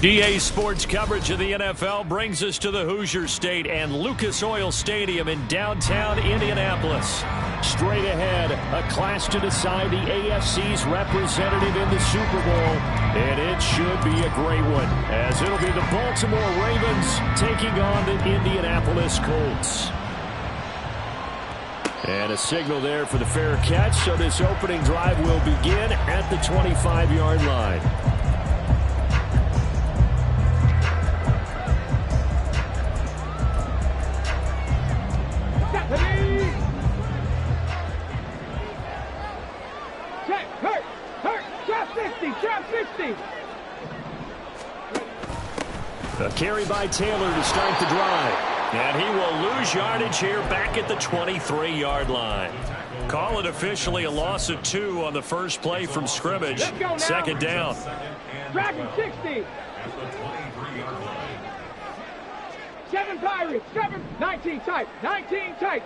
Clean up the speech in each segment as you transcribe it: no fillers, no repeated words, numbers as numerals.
EA Sports coverage of the NFL brings us to the Hoosier State and Lucas Oil Stadium in downtown Indianapolis. Straight ahead, a clash to decide the AFC's representative in the Super Bowl. And it should be a great one, as it'll be the Baltimore Ravens taking on the Indianapolis Colts. And a signal there for the fair catch, so this opening drive will begin at the 25-yard line. A carry by Taylor to start the drive. And he will lose yardage here back at the 23-yard line. Call it officially a loss of 2 on the first play from scrimmage. Second down. Dragon 60. 7 Pirates. 7. 19 tight. 19 tight.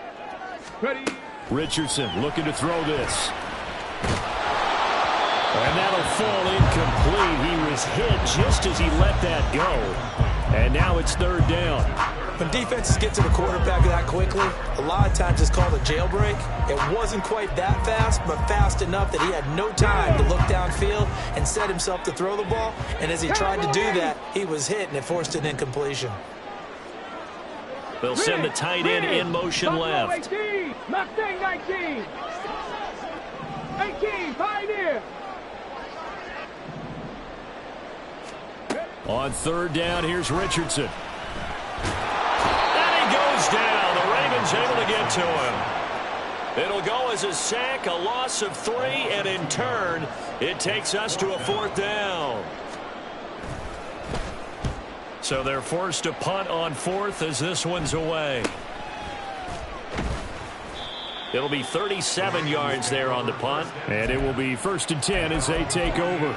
Ready. Richardson looking to throw this. And that'll fall incomplete. He was hit just as he let that go. And now it's third down. When defenses get to the quarterback that quickly, a lot of times it's called a jailbreak. It wasn't quite that fast, but fast enough that he had no time to look downfield and set himself to throw the ball. And as he tried to do that, he was hit, and it forced an incompletion. They'll send the tight end in motion left. 18, Mustang 19. 18, Pioneer. On third down, here's Richardson. And he goes down. The Ravens able to get to him. It'll go as a sack, a loss of 3, and in turn, it takes us to a fourth down. So they're forced to punt on fourth as this one's away. It'll be 37 yards there on the punt. And it will be 1st and 10 as they take over.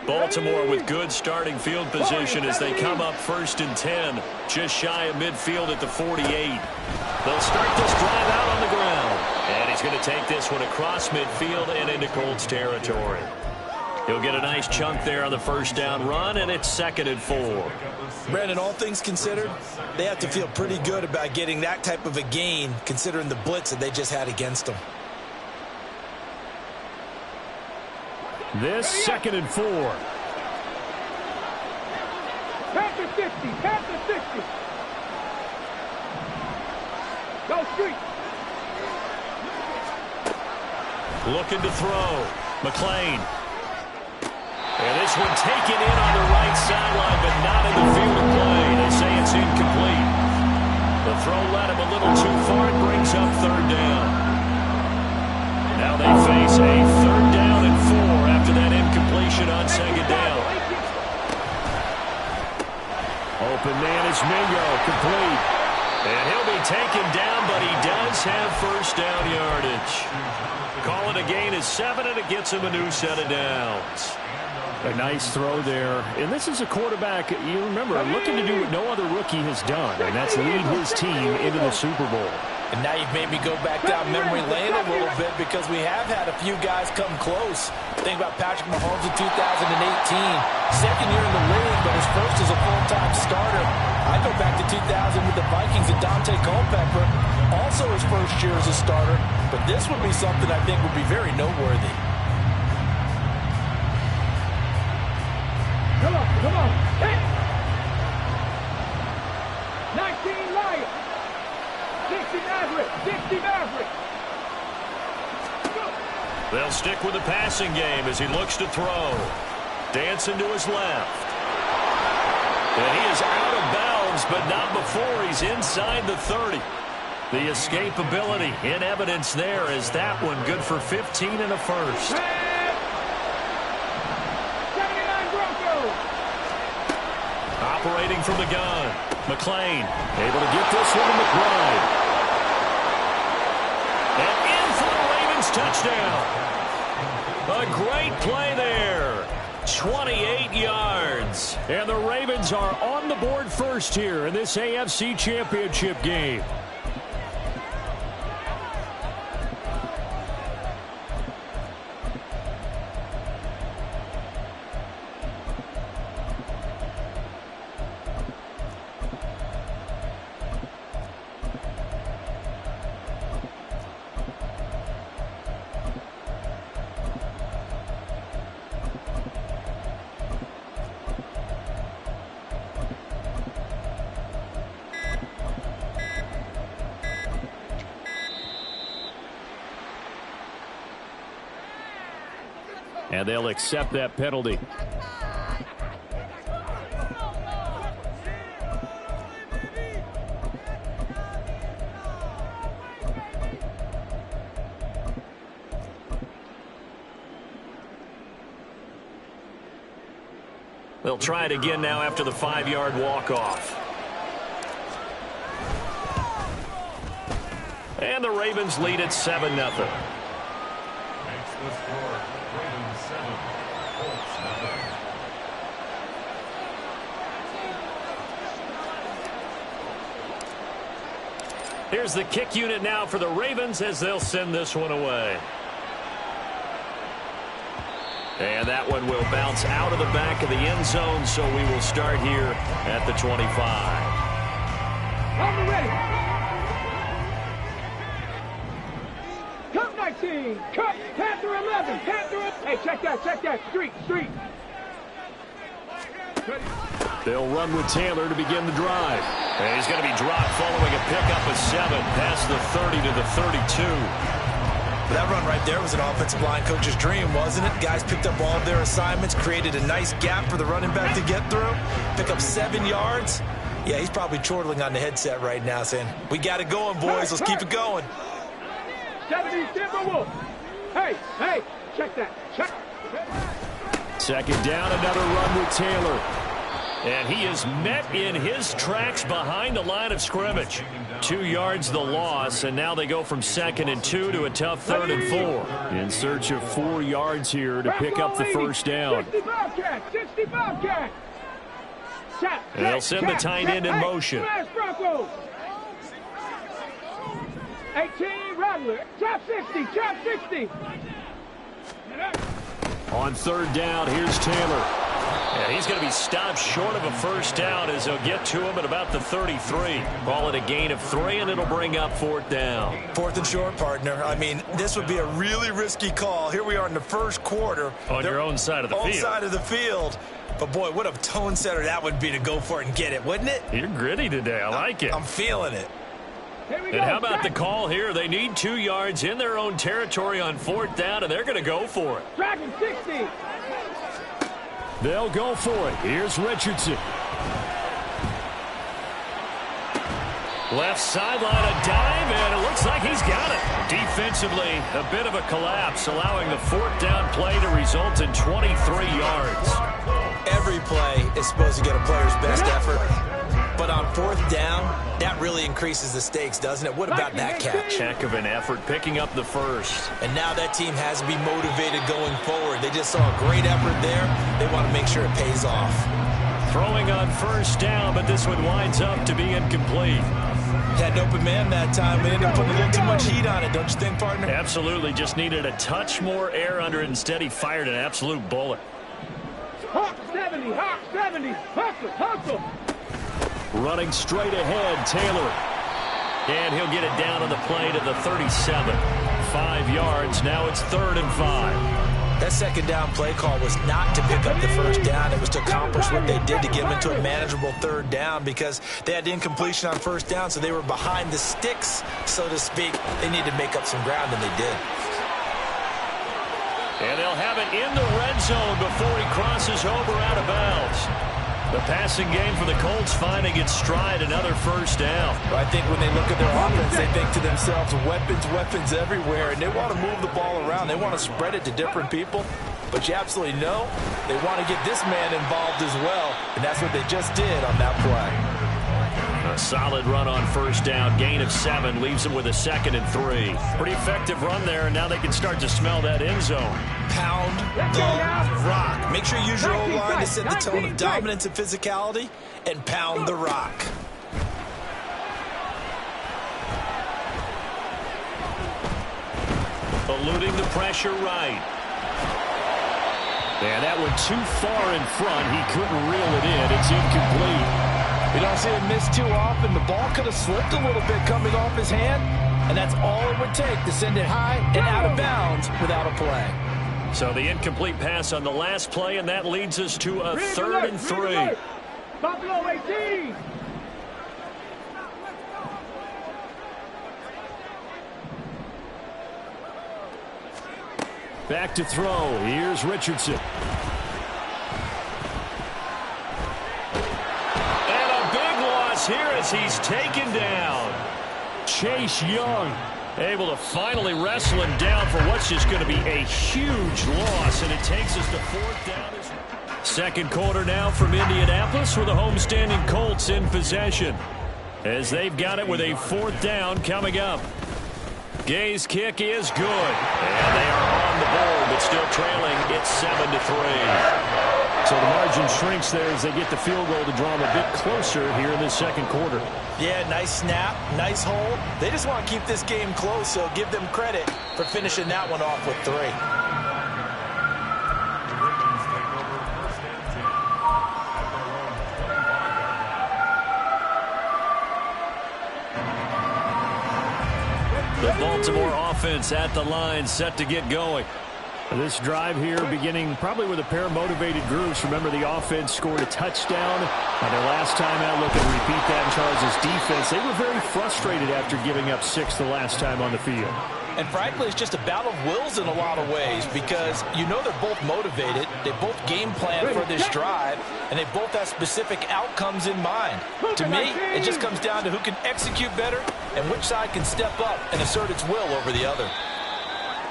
Baltimore with good starting field position as they come up 1st and 10, just shy of midfield at the 48. They'll start this drive out on the ground. And he's going to take this one across midfield and into Colts territory. He'll get a nice chunk there on the first down run, and it's 2nd and 4. Brandon, all things considered, they have to feel pretty good about getting that type of a gain, considering the blitz that they just had against them. This 2nd and 4. Panther 50. Panther 60. Go street. Looking to throw. McLean. And this one taken in on the right sideline, but not in the field of play. They say it's incomplete. The throw led him a little too far. It brings up 3rd down. Now they face a 3rd down and 4 after that incompletion on 2nd down. Open man is Mingo, complete. And he'll be taken down, but he does have 1st down yardage. Call it a gain of 7, and it gets him a new set of downs. A nice throw there. And this is a quarterback, you remember, looking to do what no other rookie has done, and that's lead his team into the Super Bowl. And now you've made me go back down memory lane a little bit because we have had a few guys come close. Think about Patrick Mahomes in 2018. 2nd year in the league, but his first as a full-time starter. I go back to 2000 with the Vikings and Dante Culpepper. Also his first year as a starter. But this would be something I think would be very noteworthy. Come on, come on. Hey. 19 Lions. 60 Maverick. 60 Maverick. They'll stick with the passing game as he looks to throw. Dancing to his left. And he is out of bounds, but not before he's inside the 30. The escapability in evidence there as that one good for 15 and a first. Operating from the gun. McLean able to get this one to McBride. And in for the Ravens touchdown. A great play there. 28 yards. And the Ravens are on the board first here in this AFC Championship game. And they'll accept that penalty. They'll try it again now after the 5-yard walk-off. And the Ravens lead at 7-0. Here's the kick unit now for the Ravens as they'll send this one away. And that one will bounce out of the back of the end zone, so we will start here at the 25. On the ready. Cut 19. Cut. Panther 11. Panther. Hey, check that. Street. They'll run with Taylor to begin the drive. And he's going to be dropped following a pickup of 7 past the 30 to the 32. That run right there was an offensive line coach's dream, wasn't it? Guys picked up all of their assignments, created a nice gap for the running back to get through, pick up 7 yards. Yeah, he's probably chortling on the headset right now saying, we got it going, boys. Let's keep it going. 70 Timberwolves. Hey, check that. Check. Second down, another run with Taylor. And he is met in his tracks behind the line of scrimmage. 2 yards the loss, and now they go from 2nd and 2 to a tough 3rd and 4. In search of 4 yards here to pick up the first down. 60 Bobcat. And they'll send the tight end in motion. 18 Rattler. Top 60. On 3rd down, here's Taylor. And he's going to be stopped short of a first down as they'll get to him at about the 33. Call it a gain of 3, and it'll bring up 4th down. 4th and short, partner. I mean, this would be a really risky call. Here we are in the first quarter. On your own side of the field. Own side of the field. But, boy, what a tone setter that would be to go for it and get it, wouldn't it? You're gritty today. I like it. I'm feeling it. And how about the call here? They need 2 yards in their own territory on 4th down, and they're going to go for it. Dragon 60. They'll go for it. Here's Richardson. Left sideline, a dive, and it looks like he's got it. Defensively, a bit of a collapse, allowing the 4th down play to result in 23 yards. Every play is supposed to get a player's best effort. But on 4th down, that really increases the stakes, doesn't it? What about that catch? Heck of an effort, picking up the first. And now that team has to be motivated going forward. They just saw a great effort there. They want to make sure it pays off. Throwing on 1st down, but this one winds up to be incomplete. Had an open man that time. They ended up putting a little too much heat on it, don't you think, partner? Absolutely. Just needed a touch more air under it. Instead, he fired an absolute bullet. Hawk 70. Hustle. Running straight ahead, Taylor. And he'll get it down on the play to the 37. 5 yards. Now it's 3rd and 5. That 2nd down play call was not to pick up the first down. It was to accomplish what they did to get them into a manageable 3rd down because they had incompletion on 1st down, so they were behind the sticks, so to speak. They needed to make up some ground, and they did. And they'll have it in the red zone before he crosses over out of bounds. The passing game for the Colts finding its stride, another 1st down. I think when they look at their offense, they think to themselves, weapons everywhere, and they want to move the ball around. They want to spread it to different people. but you absolutely know they want to get this man involved as well, and that's what they just did on that play. A solid run on first down. Gain of 7 leaves them with a 2nd and 3. Pretty effective run there, and now they can start to smell that end zone. Pound the rock. Make sure you use your O-line to set the tone of dominance and physicality, and pound the rock. Eluding the pressure right. Yeah, that went too far in front. He couldn't reel it in. It's incomplete. You don't see him miss too often. The ball could have slipped a little bit coming off his hand, and that's all it would take to send it high and out of bounds without a play. So the incomplete pass on the last play, and that leads us to a 3rd and 3. Buffalo 18. Back to throw. Here's Richardson. And a big loss here as he's taken down. Chase Young able to finally wrestle him down for what's just going to be a huge loss, and it takes us to 4th down. Second quarter now from Indianapolis with the homestanding Colts in possession as they've got it with a 4th down coming up. Gay's kick is good, and they are on the board, but still trailing. It's 7-3. So the margin shrinks there as they get the field goal to draw them a bit closer here in the second quarter. Yeah, nice snap, nice hold. They just want to keep this game close, so give them credit for finishing that one off with 3. The Baltimore offense at the line, set to get going. This drive here beginning probably with a pair of motivated groups. Remember, the offense scored a touchdown on their last time out. Look at repeat that in Charles' defense. They were very frustrated after giving up 6 the last time on the field. And frankly, it's just a battle of wills in a lot of ways because you know they're both motivated. They both game plan for this drive, and they both have specific outcomes in mind. To me, it just comes down to who can execute better and which side can step up and assert its will over the other.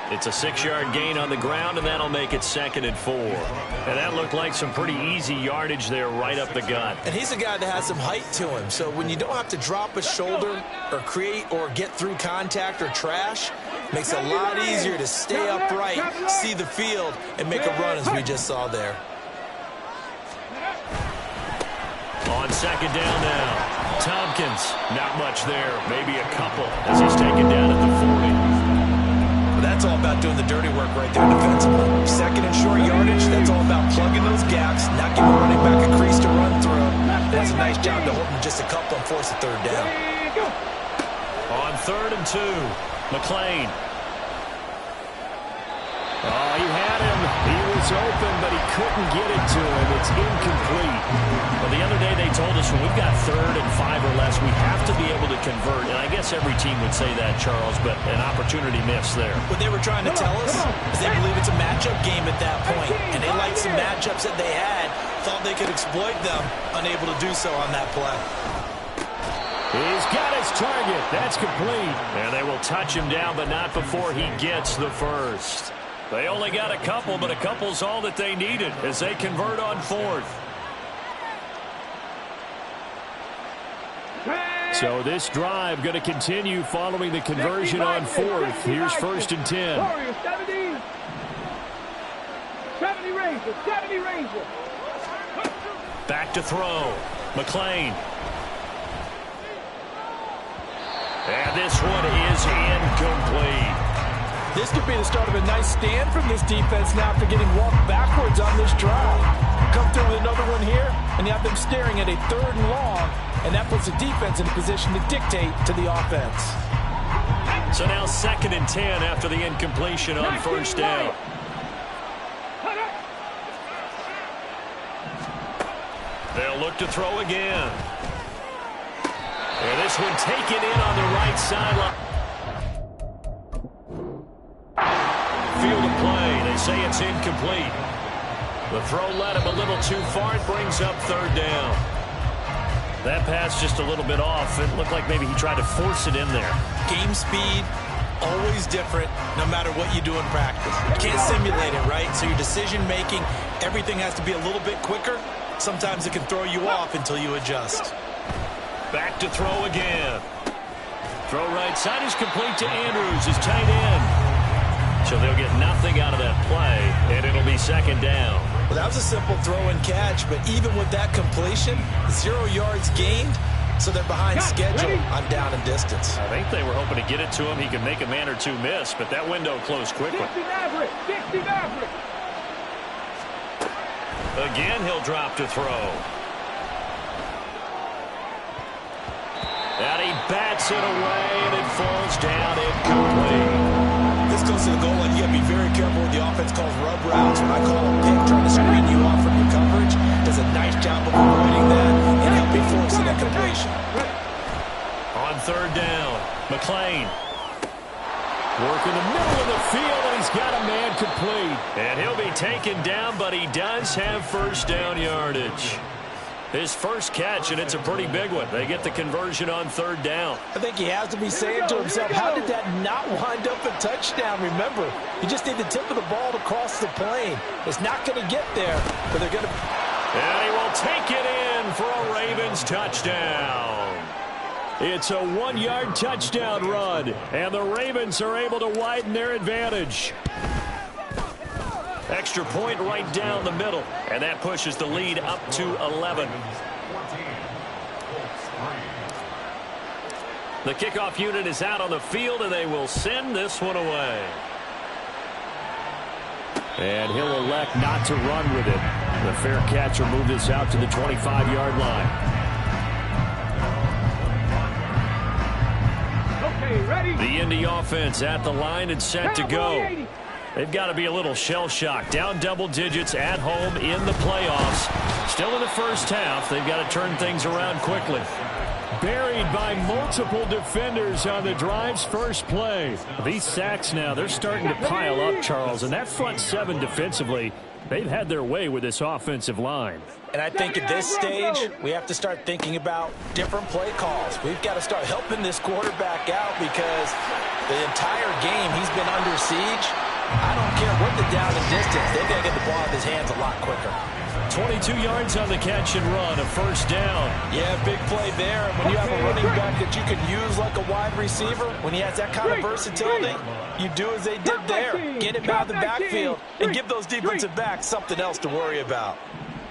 It's a 6-yard gain on the ground, and that'll make it 2nd and 4. And that looked like some pretty easy yardage there right up the gut. And he's a guy that has some height to him, so when you don't have to drop a shoulder or create or get through contact or trash, makes it a lot easier to stay upright, see the field, and make a run as we just saw there. On 2nd down now, Tompkins, not much there, maybe a couple as he's taken down at the 40. That's all about doing the dirty work right there defensively. 2nd and short yardage, that's all about plugging those gaps, not giving running back a crease to run through. That's a nice job to hold him just a couple and force a 3rd down. On 3rd and 2, McLean. Oh, he had him. He was open, but he couldn't get it to him. It's incomplete. Well, the other day they told us when we've got 3rd and 5 or less, we have to be able to convert. And I guess every team would say that, Charles, but an opportunity missed there. What they were trying to tell us is they believe it's a matchup game at that point, and they liked some matchups that they had, thought they could exploit them, unable to do so on that play. He's got his target. That's complete. And they will touch him down, but not before he gets the first. They only got a couple, but a couple's all that they needed as they convert on 4th. So this drive going to continue following the conversion on 4th. Here's 1st and 10. 70 Rangers, 70 Rangers. Back to throw. McLean. And this one is incomplete. This could be the start of a nice stand from this defense now after getting walked backwards on this drive. Come through with another one here, and you have them staring at a 3rd and long, and that puts the defense in a position to dictate to the offense. So now 2nd and 10 after the incompletion on 1st down. They'll look to throw again. And this one taken in on the right sideline. Field of play. They say it's incomplete. The throw led him a little too far. It brings up 3rd down. That pass just a little bit off. It looked like maybe he tried to force it in there. Game speed, always different no matter what you do in practice. You can't simulate it, right? So your decision-making, everything has to be a little bit quicker. Sometimes it can throw you off until you adjust. Back to throw again. Throw right side is complete to Andrews, his tight end. So they'll get nothing out of that play, and it'll be second down. Well, that was a simple throw and catch, but even with that completion, 0 yards gained, so they're behind schedule on down and distance. I think they were hoping to get it to him. He could make a man or two miss, but that window closed quickly. 60 Maverick, 60 Maverick. Again, he'll drop to throw. And he bats it away, and it falls down incomplete. This goes to the goal line. You got to be very careful with the offense calls rub routes. When I call a pick, trying to screen you off from your coverage, does a nice job of avoiding that and helping force an incompletion. On third down, McLean. Working the middle of the field, and he's got a man complete. And he'll be taken down, but he does have first down yardage. His first catch, and it's a pretty big one. They get the conversion on third down. I think he has to be saying to himself, how did that not wind up a touchdown? Remember, you just need the tip of the ball to cross the plane. It's not going to get there, but they're going to... And he will take it in for a Ravens touchdown. It's a 1-yard touchdown run, and the Ravens are able to widen their advantage. Extra point right down the middle, and that pushes the lead up to 11. The kickoff unit is out on the field, and they will send this one away. And he'll elect not to run with it. The fair catch will move this out to the 25-yard line. Okay, ready? The Indy offense at the line and set to go. They've got to be a little shell-shocked. Down double digits at home in the playoffs. Still in the first half. They've got to turn things around quickly. Buried by multiple defenders on the drive's first play. These sacks now, they're starting to pile up, Charles. And that front seven defensively, they've had their way with this offensive line. And I think at this stage, we have to start thinking about different play calls. We've got to start helping this quarterback out because the entire game he's been under siege. I don't care what the down and distance. They've got to get the ball out of his hands a lot quicker. 22 yards on the catch and run, a first down. Yeah, big play there. And when you have a running back that you can use like a wide receiver, when he has that kind of versatility, you do as they did there. Get him out of the backfield and give those defensive backs something else to worry about.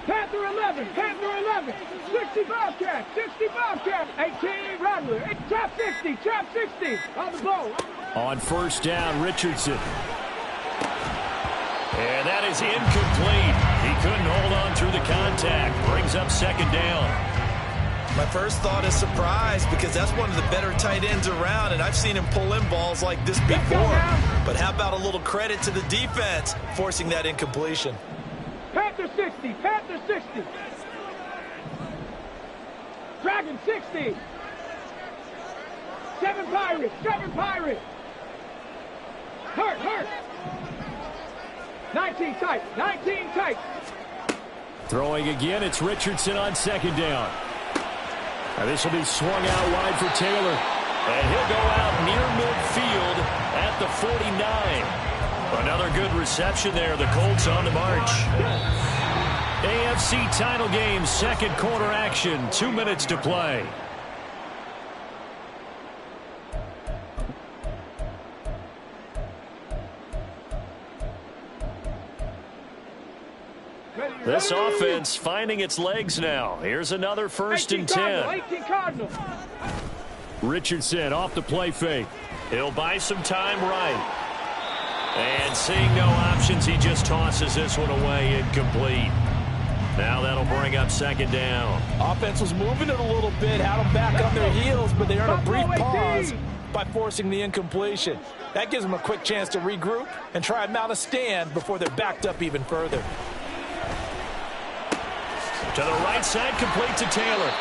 Panther 11, Panther 11, 60 Bobcat, 60 Bobcat, 18 Rattler, trap 60, trap 60, on the ball. On first down, Richardson. And that is incomplete. He couldn't hold on through the contact. Brings up second down. My first thought is surprise because that's one of the better tight ends around, and I've seen him pull in balls like this before. But how about a little credit to the defense forcing that incompletion? Panther 60, Panther 60. Dragon 60. 7 Pirates, 7 Pirates. Hurt. 19 tight, 19 tight. Throwing again, it's Richardson on second down. Now this will be swung out wide for Taylor. And he'll go out near midfield at the 49. Another good reception there. The Colts on the march. AFC title game, second quarter action. 2 minutes to play. This offense finding its legs now. Here's another first and 10. Richardson off the play fake. He'll buy some time right. And seeing no options, he just tosses this one away incomplete. Now that'll bring up second down. Offense was moving it a little bit, had them back on their heels, but they earned a brief pause by forcing the incompletion. That gives them a quick chance to regroup and try and mount a stand before they're backed up even further. To the right side, complete to Taylor.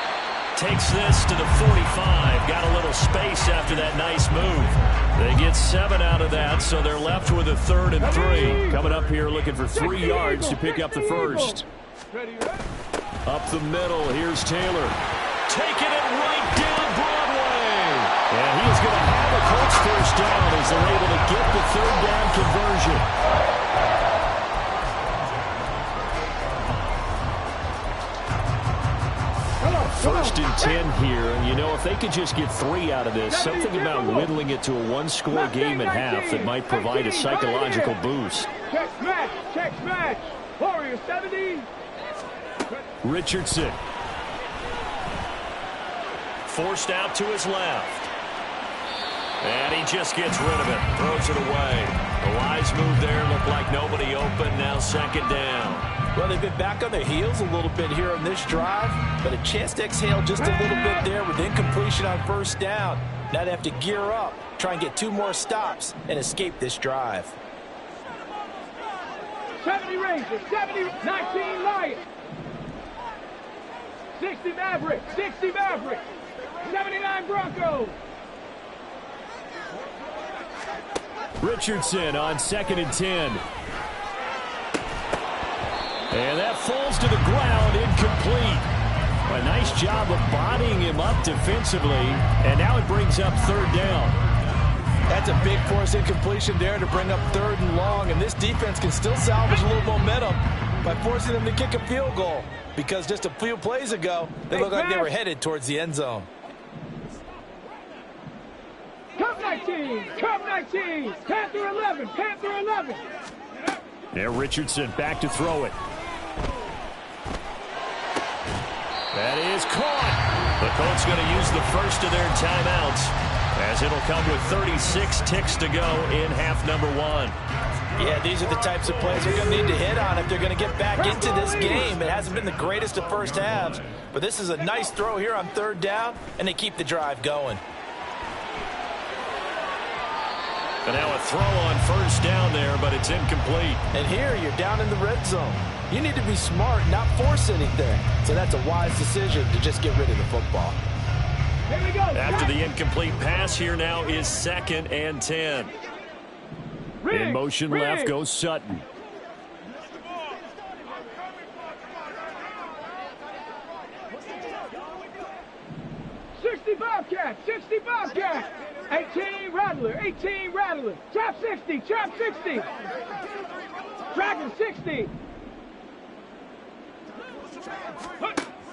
Takes this to the 45. Got a little space after that nice move. They get 7 out of that, so they're left with a 3rd and 3. Coming up here looking for 3 yards to pick up the first. Up the middle, here's Taylor. Taking it right down Broadway. And he is going to have a Colts first down as they're able to get the third down conversion. First and 10 here, and you know, if they could just get 3 out of this, something about whittling it to a one-score game at half that might provide a psychological boost. Check smash. Warriors 70. Richardson. Forced out to his left. And he just gets rid of it. Throws it away. The wise move there. Looked like nobody open. Now second down. Well, they've been back on their heels a little bit here on this drive, but a chance to exhale just a little bit there with incompletion on first down. Now they have to gear up, try and get 2 more stops, and escape this drive. 70 Rangers, 70, 19 Lions. 60 Mavericks, 79 Broncos. Richardson on second and 10. And that falls to the ground, incomplete. A nice job of bodying him up defensively, and now it brings up third down. That's a big force incompletion there to bring up 3rd and long, and this defense can still salvage a little momentum by forcing them to kick a field goal, because just a few plays ago, they looked like they were headed towards the end zone. Cup 19, Panther 11. Now Richardson back to throw it. That is caught. The Colts going to use the first of their timeouts, as it'll come with 36 ticks to go in half number 1. Yeah, these are the types of plays they're going to need to hit on if they're going to get back into this game. It hasn't been the greatest of first halves, but this is a nice throw here on 3rd down, and they keep the drive going. And now a throw on first down there, but it's incomplete. And here you're down in the red zone. You need to be smart, not force anything. So that's a wise decision to just get rid of the football. Here we go. After the incomplete pass, here now is 2nd and 10. In motion left goes Sutton. Bobcat, 60 Bobcat. 18 Rattler. Trap 60. Dragon 60.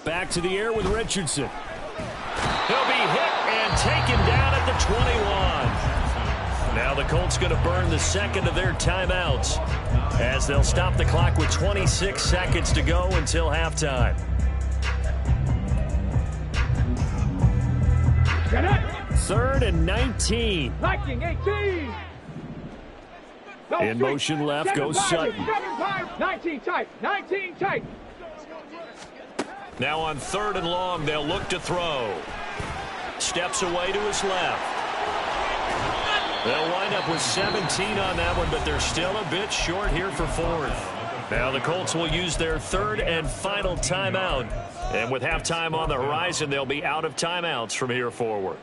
Back to the air with Richardson. He'll be hit and taken down at the 21. Now the Colts going to burn the second of their timeouts, as they'll stop the clock with 26 seconds to go until halftime. Get it. 3rd and 19. Lightning 18. In motion left goes Sutton. 19 tight. Now on 3rd and long, they'll look to throw. Steps away to his left. They'll wind up with 17 on that one, but they're still a bit short here for 4th. Now the Colts will use their 3rd and final timeout. And with halftime on the horizon, they'll be out of timeouts from here forward.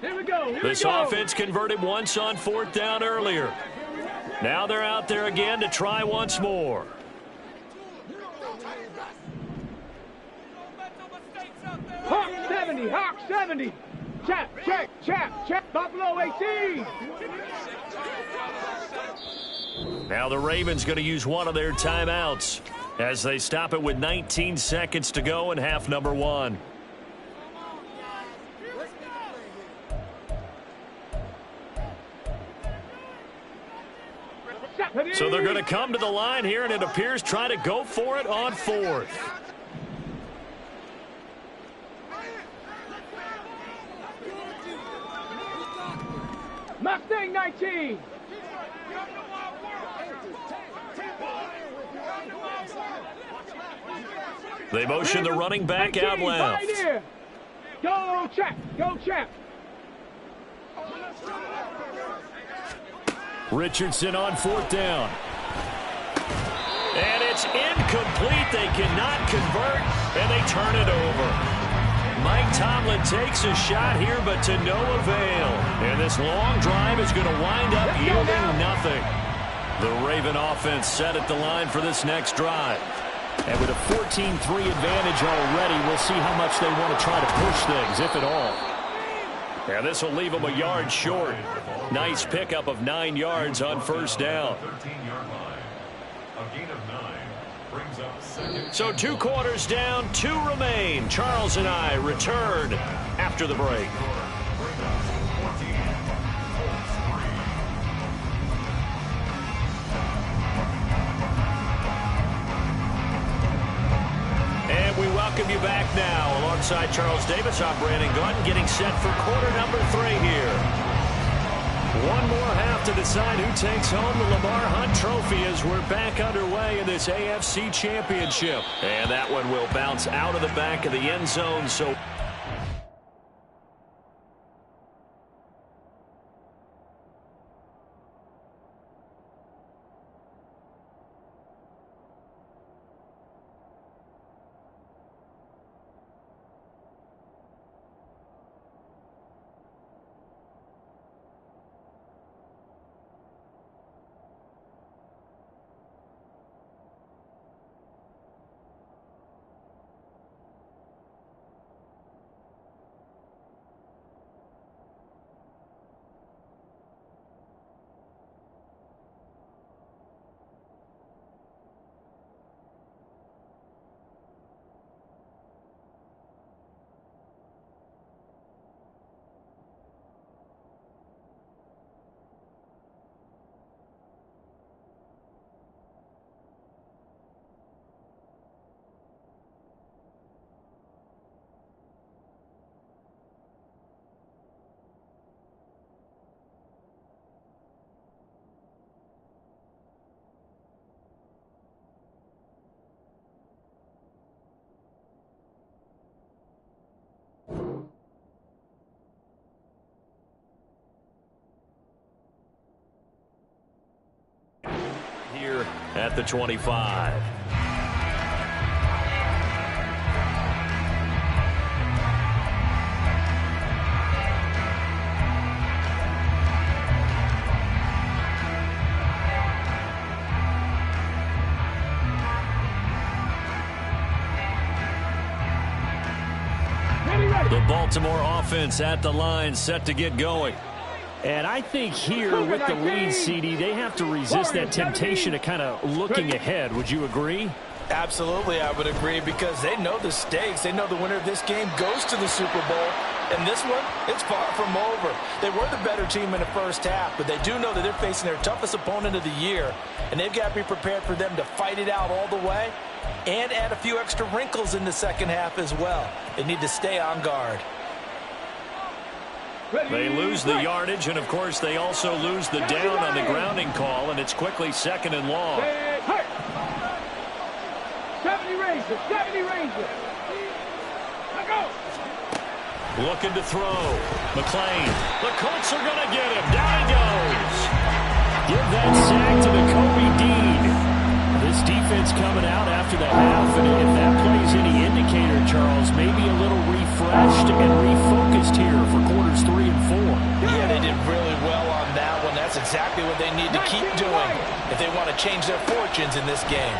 Here we go. This offense converted once on 4th down earlier. Now they're out there again to try once more. Hawk 70. Chap. Buffalo 18. Now the Ravens going to use one of their timeouts as they stop it with 19 seconds to go in half number 1. So they're going to come to the line here, and it appears try to go for it on 4th. Mustang 19. They motion the running back out left. Go, Chap. Richardson on 4th down. And it's incomplete. They cannot convert, and they turn it over. Mike Tomlin takes a shot here, but to no avail. And this long drive is going to wind up yielding nothing. The Raven offense set at the line for this next drive. And with a 14-3 advantage already, we'll see how much they want to try to push things, if at all. And this will leave them a yard short. Nice pickup of 9 yards on first down. So 2 quarters down, 2 remain. Charles and I return after the break. And we welcome you back now. Alongside Charles Davis, I'm Brandon Gordon, getting set for quarter number 3 here. One more half to decide who takes home the Lamar Hunt Trophy as we're back underway in this AFC Championship. And that one will bounce out of the back of the end zone. So here at the 25. The Baltimore offense at the line, set to get going. And I think here with the lead, CD, they have to resist that temptation of kind of looking ahead. Would you agree? Absolutely, I would agree, because they know the stakes. They know the winner of this game goes to the Super Bowl. And this one, it's far from over. They were the better team in the first half, but they do know that they're facing their toughest opponent of the year. And they've got to be prepared for them to fight it out all the way and add a few extra wrinkles in the second half as well. They need to stay on guard. They lose the yardage, and, of course, they also lose the down on the grounding call, and it's quickly 2nd and long. 70 Rangers, 70 Rangers. Let go. Looking to throw. McClain. The Colts are going to get him. Down he goes. Give that sack to the Kobe Dean. This defense coming out after the half, and if that plays any indicator, Charles, maybe a little refreshed and refocused here for quarters 3 and 4. Yeah, they did really well on that one. That's exactly what they need to keep doing if they want to change their fortunes in this game.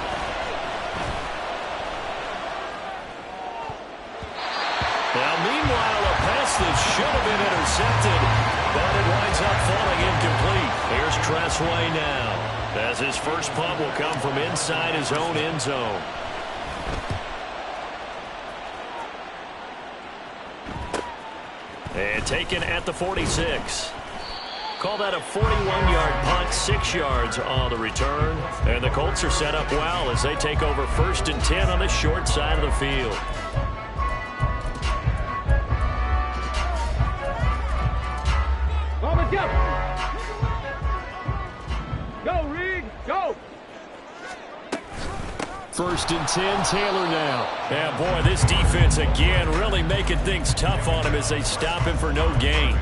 Now, meanwhile, a pass that should have been intercepted, but it winds up falling incomplete. Here's Tressway now, as his first punt will come from inside his own end zone. And taken at the 46. Call that a 41-yard punt, 6 yards on the return. And the Colts are set up well as they take over 1st and 10 on the short side of the field. Go, Reed, go. 1st and 10, Taylor now. Yeah, boy, this defense again really making things tough on him as they stop him for no gain.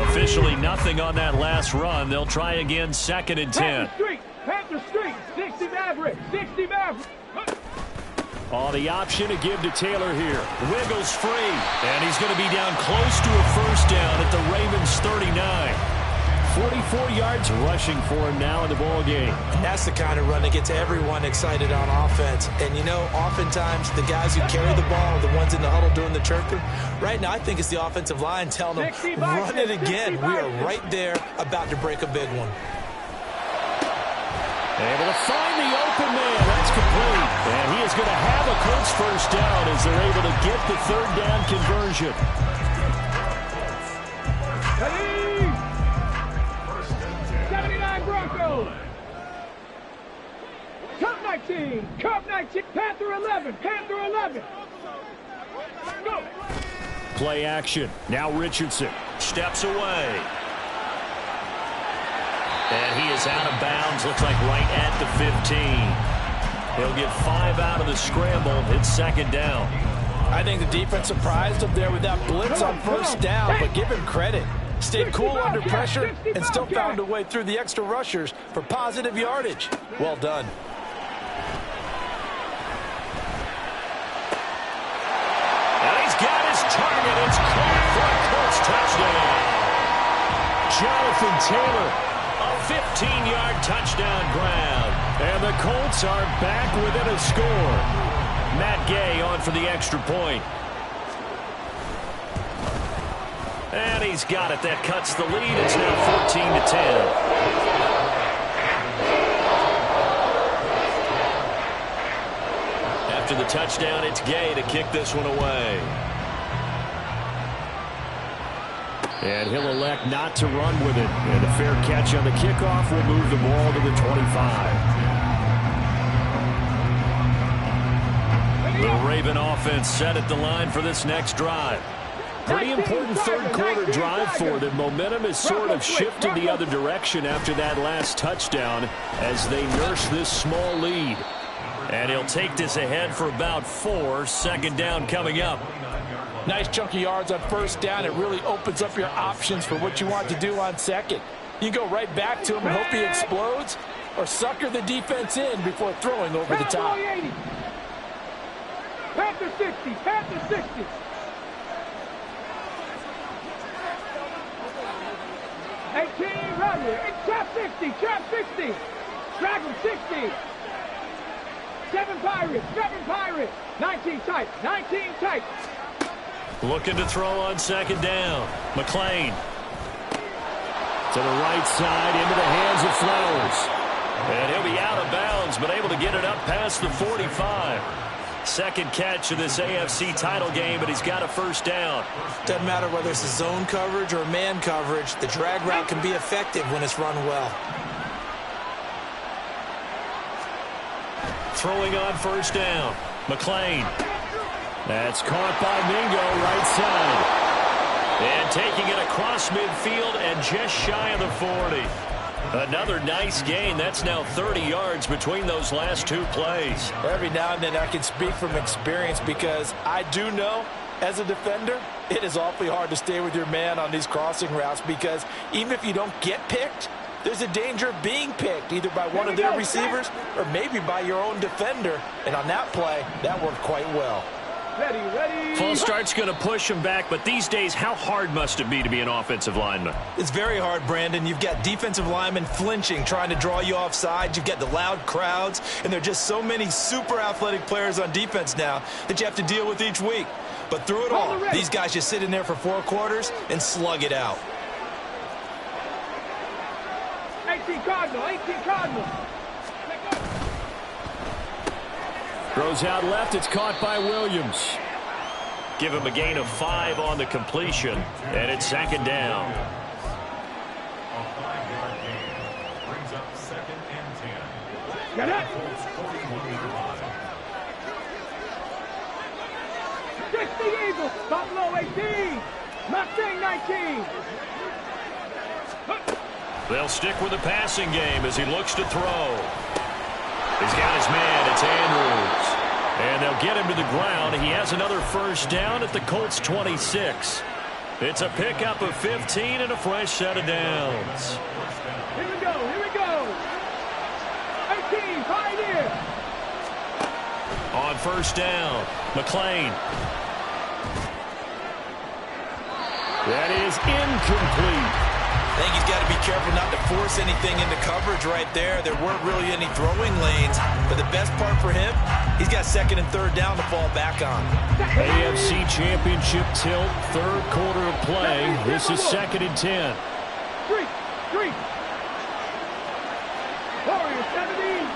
Officially nothing on that last run. They'll try again, 2nd and 10. Panther Street, 60 Maverick, 60 Maverick. Oh, the option to give to Taylor here. Wiggles free, and he's going to be down close to a 1st down at the Ravens' 39. 44 yards rushing for him now in the ball game. That's the kind of run that gets everyone excited on offense. And, you know, oftentimes the guys who carry the ball are the ones in the huddle doing the chirping. Right now, I think it's the offensive line telling them, run it again. We are right there about to break a big one. Able to find the open man. That's complete. And he is going to have a Colts first down as they're able to get the third down conversion. 79 Broncos. Cup 19. Cup 19. Panther 11. Panther 11. Go. Play action. Now Richardson steps away. And he is out of bounds. Looks like right at the 15. He'll get 5 out of the scramble. It's second down. I think the defense surprised him there with that blitz on first down, but give him credit. Stayed cool under pressure and still found a way through the extra rushers for positive yardage. Well done. And he's got his target. It's clear for a Colts touchdown. Jonathan Taylor, a 15-yard touchdown grab. And the Colts are back within a score. Matt Gay on for the extra point. And he's got it. That cuts the lead. It's now 14-10. After the touchdown, it's Gay to kick this one away. And he'll elect not to run with it. And a fair catch on the kickoff will move the ball to the 25. The Raven offense set at the line for this next drive. Pretty important third quarter drive for them. Momentum has sort of shifted the other direction after that last touchdown as they nurse this small lead. And he'll take this ahead for about 4. Second down coming up. Nice chunky yards on first down. It really opens up your options for what you want to do on second. You go right back to him and hope he explodes, or sucker the defense in before throwing over the top. Panther 60. Panther 60. Rattler. Trap 60. Trap 60. Drag him 60. 7 Pirates. 7 Pirates. 19 tight. 19 tight. Looking to throw on second down. McLean. To the right side into the hands of Flowers. And he'll be out of bounds, but able to get it up past the 45. Second catch of this AFC title game, but he's got a first down. Doesn't matter whether it's a zone coverage or man coverage. The drag route can be effective when it's run well. Throwing on first down. McLean. That's caught by Mingo, right side. And taking it across midfield and just shy of the 40. Another nice gain. That's now 30 yards between those last 2 plays. Every now and then I can speak from experience because I do know as a defender it is awfully hard to stay with your man on these crossing routes because even if you don't get picked, there's a danger of being picked either by one of their receivers or maybe by your own defender. And on that play, that worked quite well. Ready. False start's going to push him back, but these days, how hard must it be to be an offensive lineman? It's very hard, Brandon. You've got defensive linemen flinching, trying to draw you offside. You've got the loud crowds, and there are just so many super athletic players on defense now that you have to deal with each week. But through it all, these guys just sit in there for 4 quarters and slug it out. 18 Cardinal. Throws out left. It's caught by Williams. Give him a gain of 5 on the completion, and it's second down. Get it. 60 Eagles. Buffalo 18. Mustang 19. They'll stick with the passing game as he looks to throw. He's got his man. It's Andrews. And they'll get him to the ground. He has another first down at the Colts 26. It's a pickup of 15 and a fresh set of downs. Here we go. 18, Pioneer. On first down, McLean. That is incomplete. I think he's got to be careful not to force anything into coverage right there. There weren't really any throwing lanes, but the best part for him, he's got second and third down to fall back on. AFC Championship tilt, third quarter of play. This is 2nd and 10. Three. Warriors 17.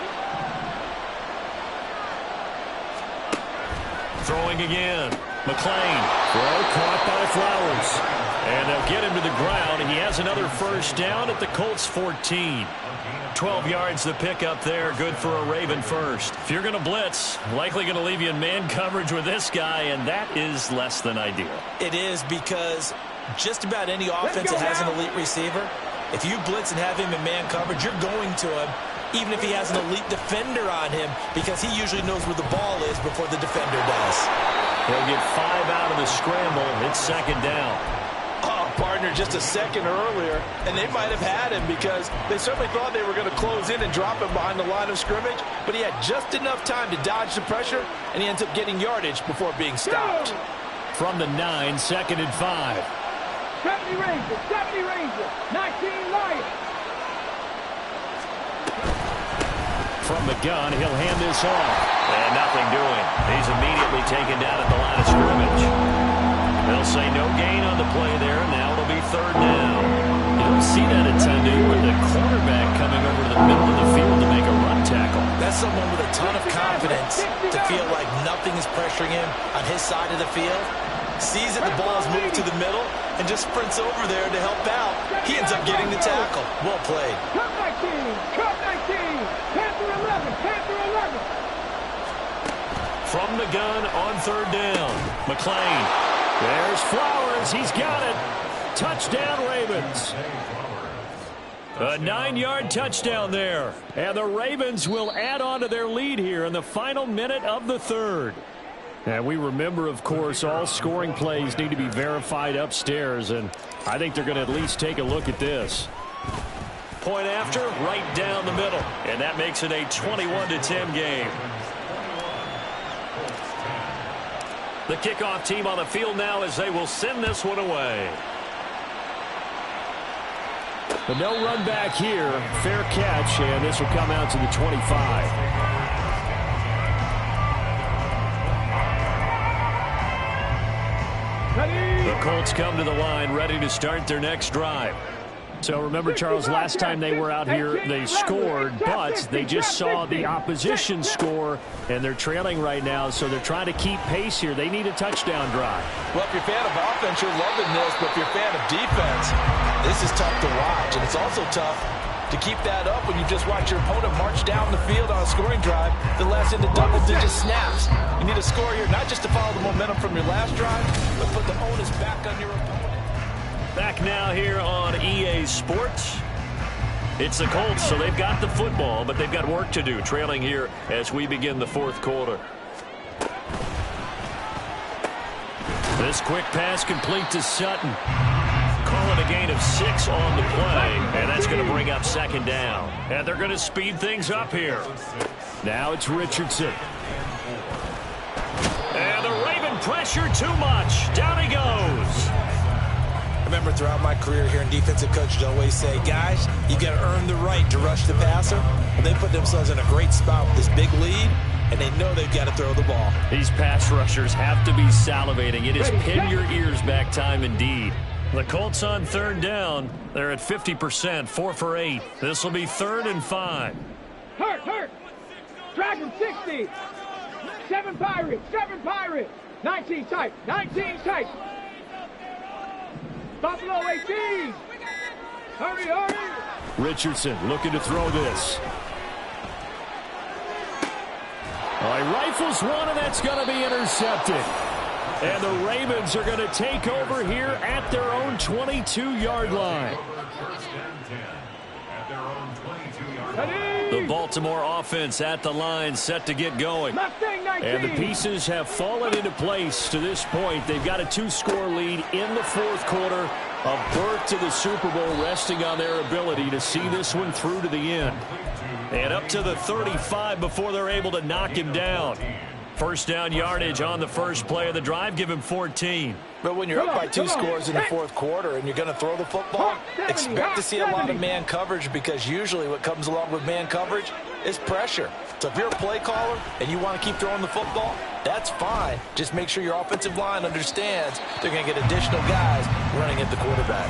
Throwing again. McLean. Throw caught by Flowers. And they'll get him to the ground. He has another first down at the Colts 14. 12 yards the pickup there. Good for a Raven first. If you're going to blitz, likely going to leave you in man coverage with this guy, and that is less than ideal. It is, because just about any offense that has an elite receiver, if you blitz and have him in man coverage, you're going to him, even if he has an elite defender on him, because he usually knows where the ball is before the defender does. He'll get 5 out of the scramble. It's 2nd down. Oh, partner, just a second earlier, and they might have had him because they certainly thought they were going to close in and drop him behind the line of scrimmage, but he had just enough time to dodge the pressure, and he ends up getting yardage before being stopped. From the 9, 2nd and 5. 70 Rangers, 19 Lions. From the gun, he'll hand this off. And nothing doing. He's immediately taken down at the line of scrimmage. They'll say no gain on the play there. Now it'll be 3rd down. You don't see that a ton, do you, with the cornerback coming over to the middle of the field to make a run tackle. That's someone with a ton of confidence to feel like nothing is pressuring him on his side of the field. Sees that the ball is moved to the middle and just sprints over there to help out. He ends up getting the tackle. Well played. Cut 19, Panther 11. From the gun on 3rd down. McLean. There's Flowers. He's got it. Touchdown, Ravens. A 9-yard touchdown there. And the Ravens will add on to their lead here in the final minute of the 3rd. And we remember, of course, all scoring plays need to be verified upstairs, and I think they're going to at least take a look at this. Point after, right down the middle, and that makes it a 21-10 game. The kickoff team on the field now as they will send this one away. But no run back here. Fair catch, and this will come out to the 25. The Colts come to the line ready to start their next drive. So remember, Charles, last time they were out here, they scored, but they just saw the opposition score, and they're trailing right now, so they're trying to keep pace here. They need a touchdown drive. Well, if you're a fan of offense, you're loving this, but if you're a fan of defense, this is tough to watch, and it's also tough to keep that up when you just watch your opponent march down the field on a scoring drive that lasts into double-digit snaps. You need a score here, not just to follow the momentum from your last drive, but put the onus back on your opponent. Back now here on EA Sports. It's the Colts, so they've got the football, but they've got work to do, trailing here as we begin the 4th quarter. This quick pass complete to Sutton. Call it a gain of 6 on the play, and that's going to bring up 2nd down. And they're going to speed things up here. Now it's Richardson. And the Raven pressure too much. Down he goes. I remember throughout my career here in defensive coach, I'd always say, guys, you got to earn the right to rush the passer. They put themselves in a great spot with this big lead, and they know they've got to throw the ball. These pass rushers have to be salivating. It is pin your ears back time indeed. The Colts on 3rd down. They're at 50%, 4 for 8. This will be 3rd and 5. Hurt. Dragon 60. 7 Pirates. 19 tight. Buffalo 18. Hurry. Richardson looking to throw this. He rifles one, and that's going to be intercepted. And the Ravens are going to take over here at their own 22-yard line. The Baltimore offense at the line, set to get going. And the pieces have fallen into place to this point. They've got a 2-score lead in the 4th quarter. A berth to the Super Bowl resting on their ability to see this one through to the end. And up to the 35 before they're able to knock him down. First down yardage on the first play of the drive. Give him 14. But when you're up by 2 scores in the fourth quarter and you're going to throw the football, expect to see a lot of man coverage, because usually what comes along with man coverage is pressure. So if you're a play caller and you want to keep throwing the football, that's fine. Just make sure your offensive line understands they're going to get additional guys running at the quarterback.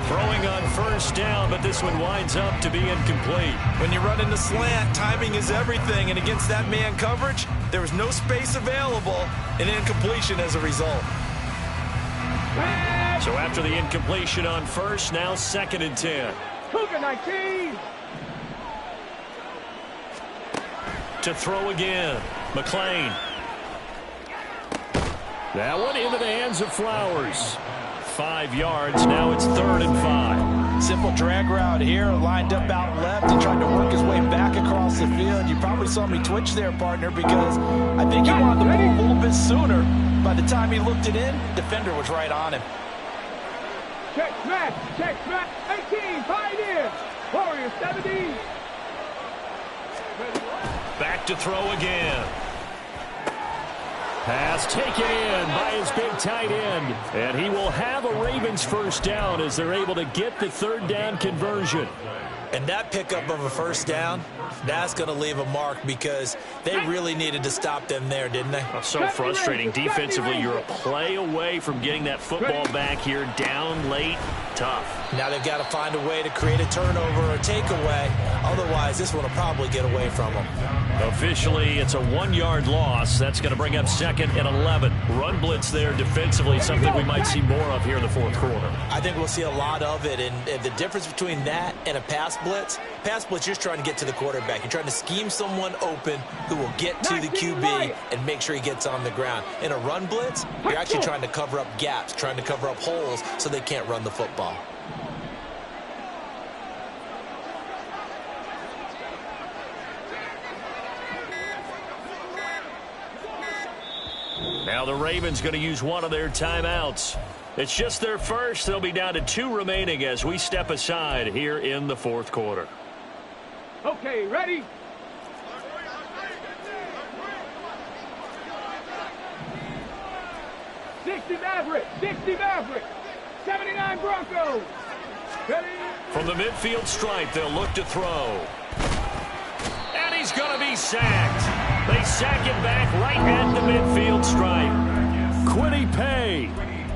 Throwing on first down, but this one winds up to be incomplete. When you run in the slant, timing is everything, and against that man coverage, there was no space available, and incompletion as a result. So after the incompletion on first, now 2nd and 10. Cougar 19. To throw again, McClain. That one into the hands of Flowers. 5 yards, now it's 3rd and 5. Simple drag route here, lined up out left and tried to work his way back across the field. You probably saw me twitch there, partner, because I think he wanted the ball a little bit sooner. By the time he looked it in, defender was right on him. Check smash, 18, pioneer. Warriors 17. Back to throw again. Pass taken in by his big tight end. And he will have a Ravens first down as they're able to get the 3rd down conversion. And that pickup of a first down, that's going to leave a mark, because they really needed to stop them there, didn't they? Oh, so frustrating. Defensively, you're a play away from getting that football back here, down late, tough. Now they've got to find a way to create a turnover or takeaway. Otherwise, this one will probably get away from them. Officially, it's a 1-yard loss. That's going to bring up 2nd and 11. Run blitz there defensively, something we might see more of here in the 4th quarter. I think we'll see a lot of it, and the difference between that and a pass blitz, you're just trying to get to the quarterback. You're trying to scheme someone open who will get to the QB and make sure he gets on the ground. In a run blitz, you're actually trying to cover up gaps, trying to cover up holes so they can't run the football. Now the Ravens going to use one of their timeouts. It's just their first. They'll be down to 2 remaining as we step aside here in the 4th quarter. Okay, ready? '60 Maverick, 79 Broncos. Ready? From the midfield stripe, they'll look to throw. And he's going to be sacked. They sack him back right at the midfield stripe. Quiddy Pay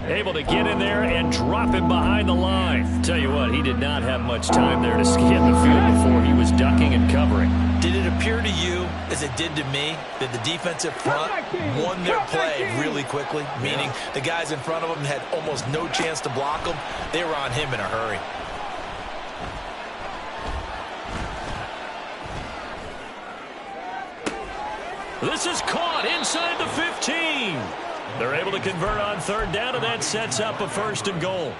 able to get in there and drop him behind the line. Tell you what, he did not have much time there to scan the field before he was ducking and covering. Did it appear to you, as it did to me, that the defensive front won their play really quickly? Meaning the guys in front of them had almost no chance to block him. They were on him in a hurry. This is caught inside the 15. They're able to convert on 3rd down, and that sets up a 1st and goal.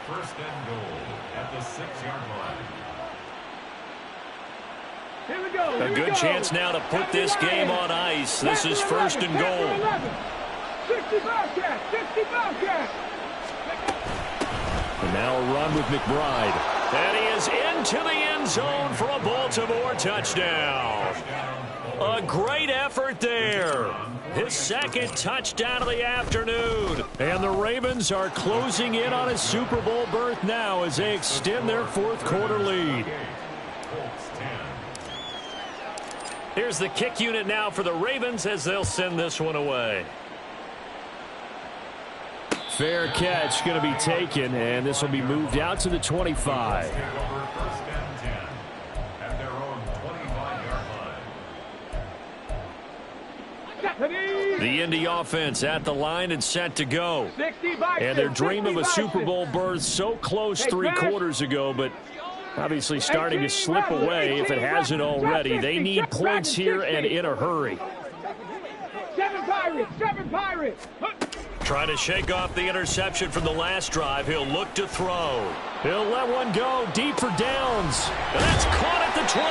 1st and goal at the 6-yard line. Here we go. A good chance now to put this game on ice. This is 1st and goal. 60 Bobcat, 60 Bobcat. And now a run with McBride. And he is into the end zone for a Baltimore touchdown. A great effort there. His 2nd touchdown of the afternoon. And the Ravens are closing in on a Super Bowl berth now as they extend their 4th quarter lead. Here's the kick unit now for the Ravens as they'll send this one away. Fair catch going to be taken, and this will be moved out to the 25. The Indy offense at the line and set to go. And their dream of a Super Bowl berth so close 3 quarters ago, but obviously starting to slip away if it hasn't already. They need points here and in a hurry. 7 Pirates. Try to shake off the interception from the last drive. He'll look to throw. He'll let one go deep for downs. And that's caught at the 25.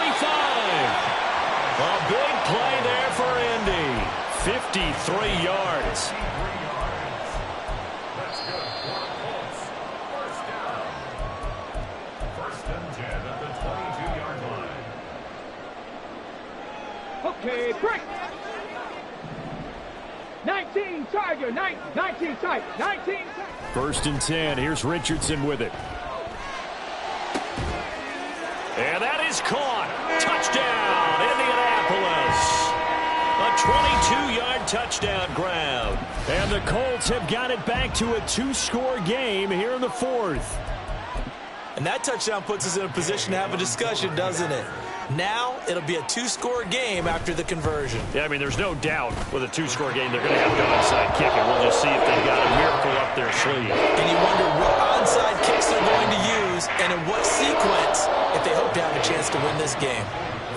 A big play there for Indy. 53 yards. That's good for the Colts. 1st down. 1st and 10 at the 22-yard line. Okay, break. 19 Tiger, 19 tight, 19. 1st and 10. Here's Richardson with it. And that is caught. Touchdown, Indianapolis. A 22-yard touchdown grab. And the Colts have got it back to a 2-score game here in the 4th. And that touchdown puts us in a position to have a discussion, doesn't it? Now it'll be a 2-score game after the conversion. Yeah, I mean, there's no doubt with a 2-score game they're going to have the onside kick, and we'll just see if they've got a miracle up their sleeve. And you wonder what onside kicks they're going to use and in what sequence if they hope to have a chance to win this game.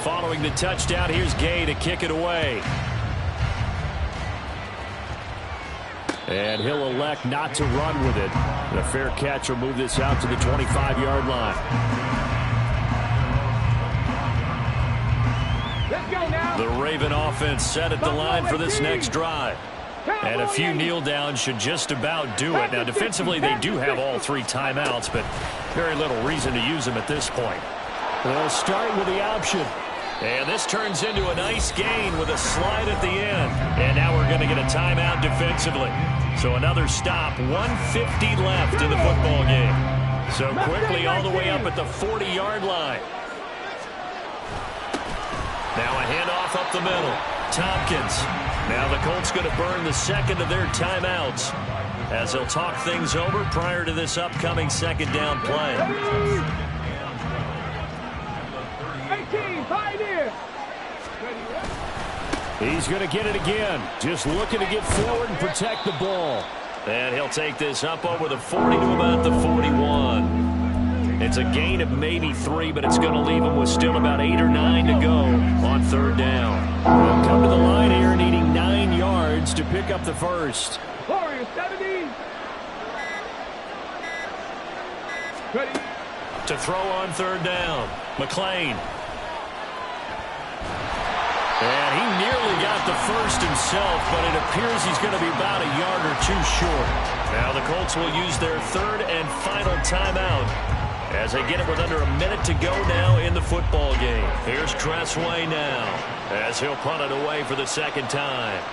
Following the touchdown, here's Gay to kick it away. And he'll elect not to run with it. And a fair catch will move this out to the 25-yard line. The Raven offense set at the line for this next drive. And a few kneel downs should just about do it. Now, defensively, they do have all 3 timeouts, but very little reason to use them at this point. They'll start with the option. And this turns into a nice gain with a slide at the end. And now we're going to get a timeout defensively. So another stop, 1:50 left in the football game. So quickly all the way up at the 40-yard line. Now a handoff up the middle. Tompkins. Now the Colts going to burn the second of their timeouts as they'll talk things over prior to this upcoming 2nd down play. 18, Pioneer. He's going to get it again. Just looking to get forward and protect the ball. And he'll take this up over the 40 to about the 41. It's a gain of maybe 3, but it's going to leave him with still about 8 or 9 to go on 3rd down. We'll come to the line here needing 9 yards to pick up the first. Warriors 70. Ready. To throw on 3rd down. McLean. And he nearly got the first himself, but it appears he's going to be about a yard or 2 short. Now the Colts will use their 3rd and final timeout as they get it with under a minute to go now in the football game. Here's Cressway now as he'll punt it away for the 2nd time.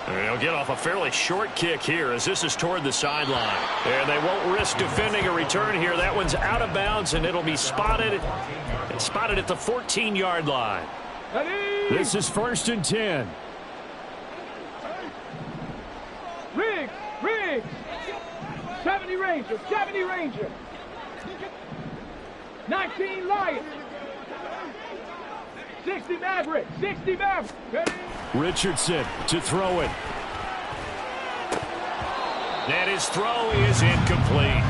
They'll get off a fairly short kick here as this is toward the sideline. And they won't risk defending a return here. That one's out of bounds, and it'll be spotted. It's spotted at the 14-yard line. Ready. This is 1st and 10. Riggs. 70 Ranger. 19 Lion. 60 Maverick. Ready. Richardson to throw it. And his throw is incomplete.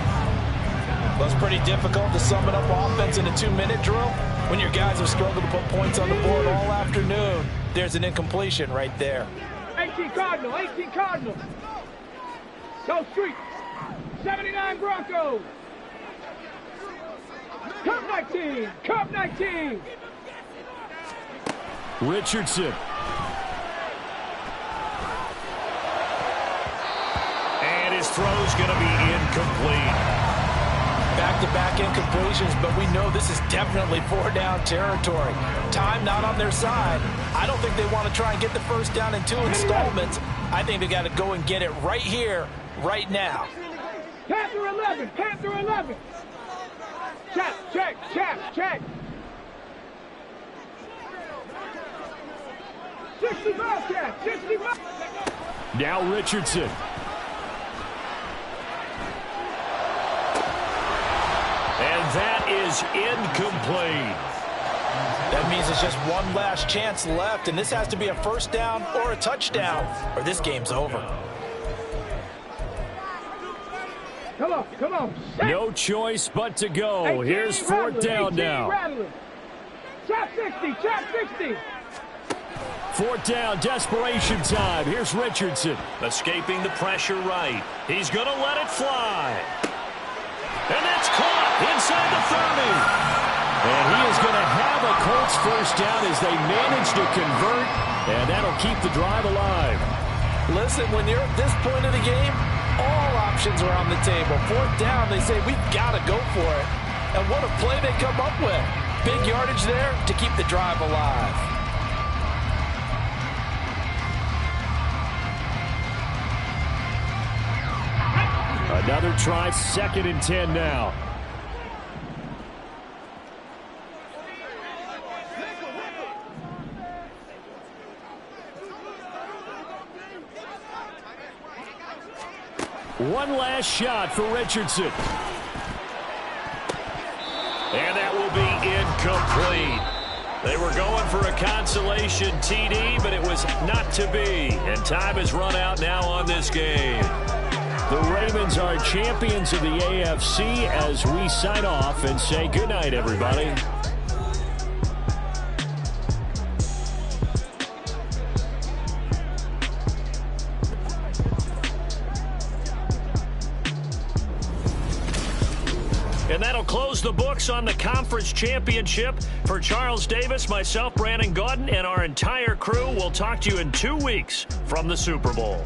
Well, it's pretty difficult to sum it up offense in a 2-minute drill when your guys have struggled to put points on the board all afternoon. There's an incompletion right there. 18 Cardinal. Go Street. 79 Broncos. Cup 19. Richardson. And his throw's going to be incomplete. Back-to-back incompletions, but we know this is definitely 4-down territory. Time not on their side. I don't think they want to try and get the first down in 2 installments. I think they got to go and get it right here, right now. Panther 11. Check. 60 Bobcat. Now Richardson. And that is incomplete. That means it's just one last chance left, and this has to be a first down or a touchdown, or this game's over. Come on. No choice but to go. Here's 4th down now. Trap 60. 4th down, desperation time. Here's Richardson. Escaping the pressure right. He's going to let it fly. And that's caught inside the 30. And he is going to have a Colts first down as they manage to convert, and that'll keep the drive alive. Listen, when you're at this point of the game, all options are on the table. 4th down, they say, we've got to go for it. And what a play they come up with. Big yardage there to keep the drive alive. Another try, 2nd and 10 now. One last shot for Richardson. And that will be incomplete. They were going for a consolation TD, but it was not to be. And time has run out now on this game. The Ravens are champions of the AFC as we sign off and say goodnight, everybody. And that'll close the books on the conference championship. For Charles Davis, myself, Brandon Gaudin, and our entire crew, we'll talk to you in 2 weeks from the Super Bowl.